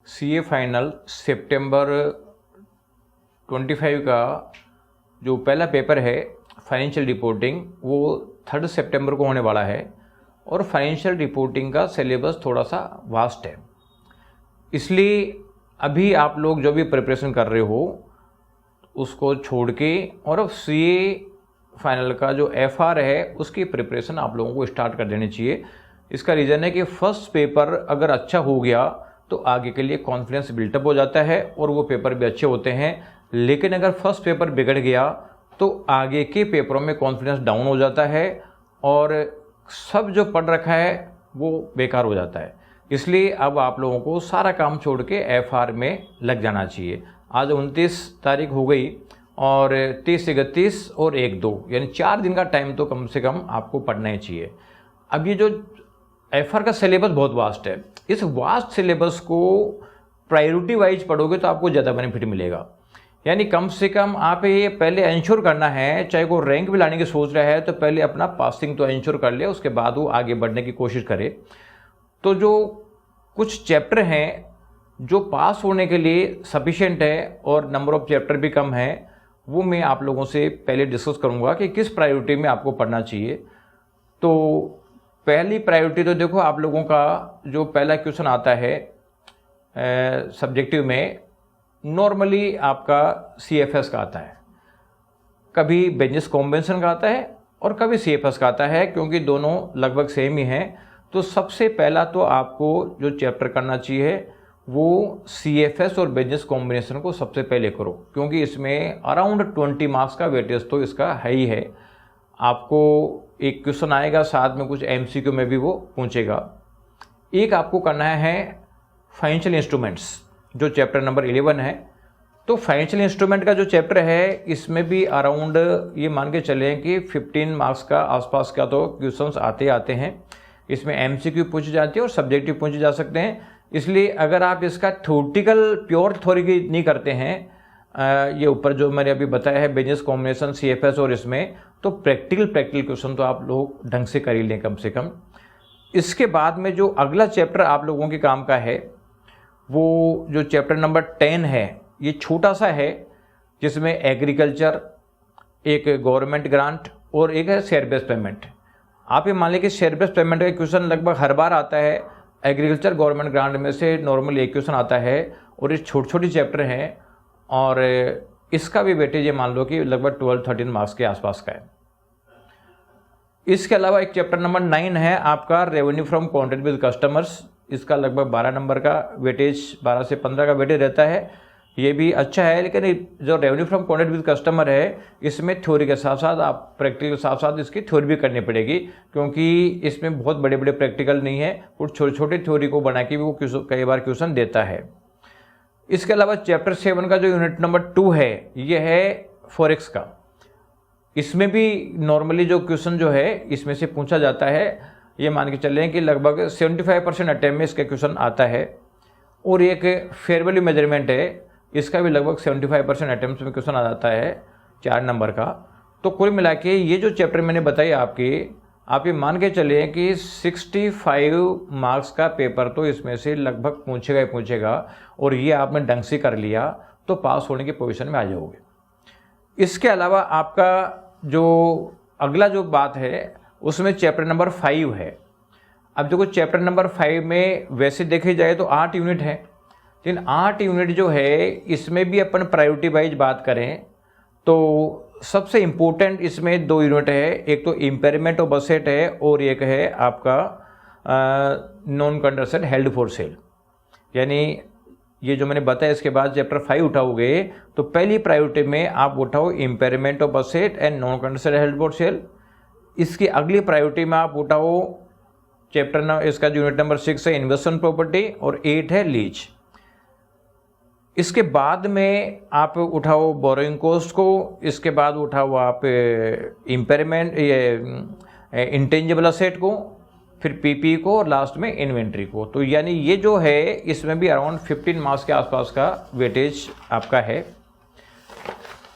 CA final सितंबर 25 का जो पहला पेपर है फाइनेंशियल रिपोर्टिंग वो 3 सितंबर को होने वाला है और फाइनेंशियल रिपोर्टिंग का सिलेबस थोड़ा सा वास्ट है। इसलिए अभी आप लोग जो भी प्रिपरेशन कर रहे हो उसको छोड़ के और अब सीए फाइनल का जो एफआर है उसकी प्रिपरेशन आप लोगों को स्टार्ट कर देनी चाहिए। इसका रीज़न है कि फर्स्ट पेपर अगर अच्छा हो गया तो आगे के लिए कॉन्फिडेंस बिल्टअप हो जाता है और वो पेपर भी अच्छे होते हैं, लेकिन अगर फर्स्ट पेपर बिगड़ गया तो आगे के पेपरों में कॉन्फिडेंस डाउन हो जाता है और सब जो पढ़ रखा है वो बेकार हो जाता है। इसलिए अब आप लोगों को सारा काम छोड़ के एफआर में लग जाना चाहिए। आज 29 तारीख हो गई और 30, 31 और 1-2 यानी 4 दिन का टाइम तो कम से कम आपको पढ़ना ही चाहिए। अब ये जो एफआर का सिलेबस बहुत वास्ट है, इस वास्ट सिलेबस को प्रायोरिटी वाइज पढ़ोगे तो आपको ज़्यादा बेनिफिट मिलेगा। यानी कम से कम आप ये पहले इंश्योर करना है, चाहे वो रैंक भी लाने की सोच रहा है तो पहले अपना पासिंग तो इंश्योर कर ले, उसके बाद वो आगे बढ़ने की कोशिश करे। तो जो कुछ चैप्टर हैं जो पास होने के लिए सफिशिएंट है और नंबर ऑफ चैप्टर भी कम है, वो मैं आप लोगों से पहले डिस्कस करूंगा कि किस प्रायोरिटी में आपको पढ़ना चाहिए। तो पहली प्रायोरिटी तो देखो, आप लोगों का जो पहला क्वेश्चन आता है सब्जेक्टिव में नॉर्मली आपका सीएफएस का आता है, कभी बिजनेस कॉम्बिनेशन का आता है और कभी सीएफएस का आता है, क्योंकि दोनों लगभग सेम ही हैं। तो सबसे पहला तो आपको जो चैप्टर करना चाहिए वो सीएफएस और बिजनेस कॉम्बिनेशन को सबसे पहले करो, क्योंकि इसमें अराउंड 20 मार्क्स का वेटेज तो इसका है ही है। आपको एक क्वेश्चन आएगा, साथ में कुछ एमसीक्यू में भी वो पूछेगा। एक आपको करना है फाइनेंशियल इंस्ट्रूमेंट्स, जो चैप्टर नंबर 11 है। तो फाइनेंशियल इंस्ट्रूमेंट का जो चैप्टर है इसमें भी अराउंड ये मान के चलें कि 15 मार्क्स का आसपास का तो क्वेश्चंस आते हैं। इसमें एमसीक्यू पूछे जाते हैं और सब्जेक्टिव पूछे जा सकते हैं। इसलिए अगर आप इसका थ्योरेटिकल प्योर थ्योरी नहीं करते हैं, ये ऊपर जो मैंने अभी बताया है बिजनेस कॉम्बिनेशन, सीएफएस और इसमें, तो प्रैक्टिकल क्वेश्चन तो आप लोग ढंग से कर ही लें कम से कम। इसके बाद में जो अगला चैप्टर आप लोगों के काम का है वो जो चैप्टर नंबर 10 है, ये छोटा सा है, जिसमें एग्रीकल्चर, एक गवर्नमेंट ग्रांट और एक है शेयर बेस्ड पेमेंट। आप ये मान लें कि शेयर बेस्ड पेमेंट का क्वेश्चन लगभग हर बार आता है, एग्रीकल्चर गवर्नमेंट ग्रांट में से नॉर्मली एक क्वेश्चन आता है और ये छोटी चैप्टर हैं और इसका भी वेटेज ये मान लो कि लगभग 12-13 मार्क्स के आसपास का है। इसके अलावा एक चैप्टर नंबर 9 है आपका revenue from contract with customers. इसका लगभग 12 नंबर का वेटेज, 12 से 15 का वेटेज रहता है। ये भी अच्छा है, लेकिन जो revenue from contract with customer है इसमें थ्योरी के साथ साथ आप प्रैक्टिकल के साथ साथ इसकी थ्योरी भी करनी पड़ेगी, क्योंकि इसमें बहुत बड़े बड़े प्रैक्टिकल नहीं है, कुछ छोटे छोटे थ्योरी को बना के भी वो कई बार क्वेश्चन देता है। इसके अलावा चैप्टर 7 का जो यूनिट नंबर 2 है ये है फॉरेक्स का। इसमें भी नॉर्मली जो क्वेश्चन जो है इसमें से पूछा जाता है, ये मान के चलें कि लगभग 75% अटेम्प्ट में इसका क्वेश्चन आता है। और एक फेयर वैल्यू मेजरमेंट है, इसका भी लगभग 75% अटेम्प्ट में क्वेश्चन आ जाता है 4 नंबर का। तो कुल मिला के ये जो चैप्टर मैंने बताई आप ये मान के चलिए कि 65 मार्क्स का पेपर तो इसमें से लगभग पूछेगा ही पूछेगा, और ये आपने ढंग से कर लिया तो पास होने की पोजीशन में आ जाओगे। इसके अलावा आपका जो अगला जो बात है उसमें चैप्टर नंबर 5 है। अब देखो चैप्टर नंबर 5 में वैसे देखी जाए तो 8 यूनिट है, लेकिन 8 यूनिट जो है इसमें भी अपन प्रायोरिटी वाइज बात करें तो सबसे इम्पोर्टेंट इसमें 2 यूनिट है। एक तो इम्पेयरमेंट ऑफ एसेट है और एक है आपका non current asset held for sale. यानी ये जो मैंने बताया, इसके बाद चैप्टर 5 उठाओगे तो पहली प्रायोरिटी में आप उठाओ impairment of asset and non current asset held for sale. इसकी अगली प्रायोरिटी में आप उठाओ चैप्टर इसका जो यूनिट नंबर 6 है इन्वेस्टमेंट प्रॉपर्टी और 8 है लीज। इसके बाद में आप उठाओ बोरोइंग कॉस्ट को, इसके बाद उठाओ आप इम्पेयरमेंट ये इंटेंजिबल असेट को, फिर पीपी को और लास्ट में इन्वेंट्री को। तो यानी ये जो है इसमें भी अराउंड 15 मार्क्स के आसपास का वेटेज आपका है।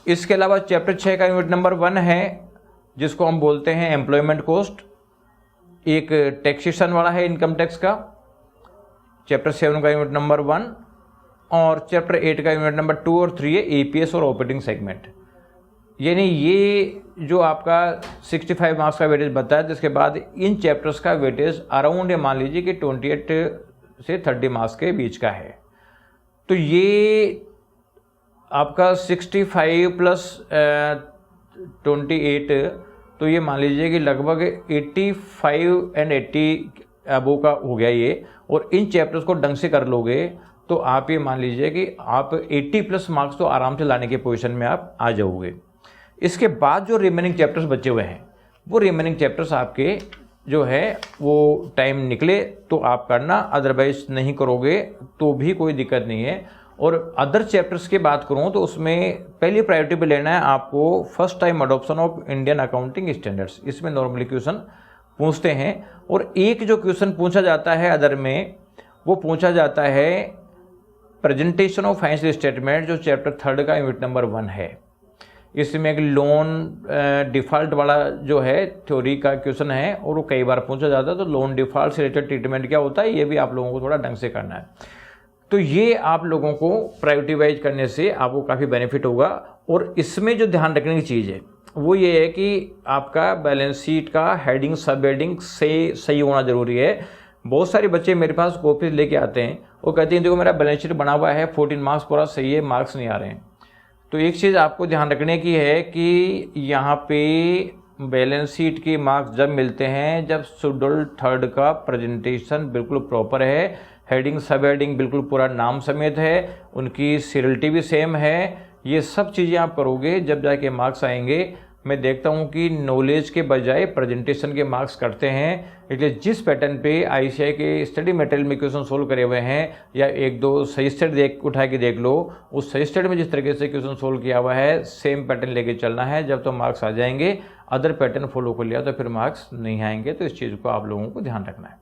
इसके अलावा चैप्टर 6 का यूनिट नंबर 1 है जिसको हम बोलते हैं एम्प्लॉयमेंट कॉस्ट, एक टैक्सेशन वाला है इनकम टैक्स का। चैप्टर 7 का यूनिट नंबर 1 और चैप्टर 8 का यूनिट नंबर 2 और 3 है ईपीएस और ऑपरेटिंग सेगमेंट। यानी ये जो आपका 65 मार्क्स का वेटेज बताया, जिसके बाद इन चैप्टर्स का वेटेज अराउंड मान लीजिए कि 28 से 30 मार्क्स के बीच का है। तो ये आपका 65 प्लस 28, तो ये मान लीजिए कि लगभग 85 एंड 80 अबो का हो गया ये। और इन चैप्टर्स को ढंग से कर लोगे तो आप ये मान लीजिए कि आप 80 प्लस मार्क्स तो आराम से लाने के पोजीशन में आप आ जाओगे। इसके बाद जो रिमेनिंग चैप्टर्स बचे हुए हैं, वो रिमेनिंग चैप्टर्स आपके जो है वो टाइम निकले तो आप करना, अदरवाइज नहीं करोगे तो भी कोई दिक्कत नहीं है। और अदर चैप्टर्स की बात करूं तो उसमें पहली प्रायोरिटी पे लेना है आपको first time adoption of Indian accounting standards. इसमें नॉर्मली क्वेश्चन पूछते हैं, और एक जो क्वेश्चन पूछा जाता है अदर में, वो पूछा जाता है प्रेजेंटेशन ऑफ फाइनेंशियल स्टेटमेंट, जो चैप्टर 3 का यूनिट नंबर 1 है। इसमें एक लोन डिफ़ॉल्ट वाला जो है थ्योरी का क्वेश्चन है, और वो कई बार पूछा जाता है। तो लोन डिफ़ॉल्ट से रिलेटेड ट्रीटमेंट क्या होता है, ये भी आप लोगों को थोड़ा ढंग से करना है। तो ये आप लोगों को प्रायोरिटी वाइज करने से आपको काफ़ी बेनिफिट होगा। और इसमें जो ध्यान रखने की चीज़ है वो ये है कि आपका बैलेंस शीट का हेडिंग सब हेडिंग से सही होना ज़रूरी है। बहुत सारे बच्चे मेरे पास कॉपीज लेके आते हैं, वो कहते हैं देखो मेरा बैलेंस शीट बना हुआ है, 14 मार्क्स पूरा सही है, मार्क्स नहीं आ रहे हैं। तो एक चीज़ आपको ध्यान रखने की है कि यहाँ पे बैलेंस शीट के मार्क्स जब मिलते हैं जब शेड्यूल 3 का प्रेजेंटेशन बिल्कुल प्रॉपर है, हेडिंग सब हेडिंग बिल्कुल पूरा नाम समेत है, उनकी सीरियलिटी भी सेम है। ये सब चीज़ें आप करोगे जब जाके मार्क्स आएंगे। मैं देखता हूँ कि नॉलेज के बजाय प्रेजेंटेशन के मार्क्स करते हैं, इसलिए जिस पैटर्न पे आईसीआई के स्टडी मटेरियल में क्वेश्चन सोल्व करे हुए हैं, या एक दो सजेस्टेड उठा के देख लो, उस सजेस्टेड में जिस तरीके से क्वेश्चन सोल्व किया हुआ है सेम पैटर्न लेके चलना है। जब तो मार्क्स आ जाएंगे, अदर पैटर्न फॉलो कर लिया तो फिर मार्क्स नहीं आएंगे। तो इस चीज़ को आप लोगों को ध्यान रखना है।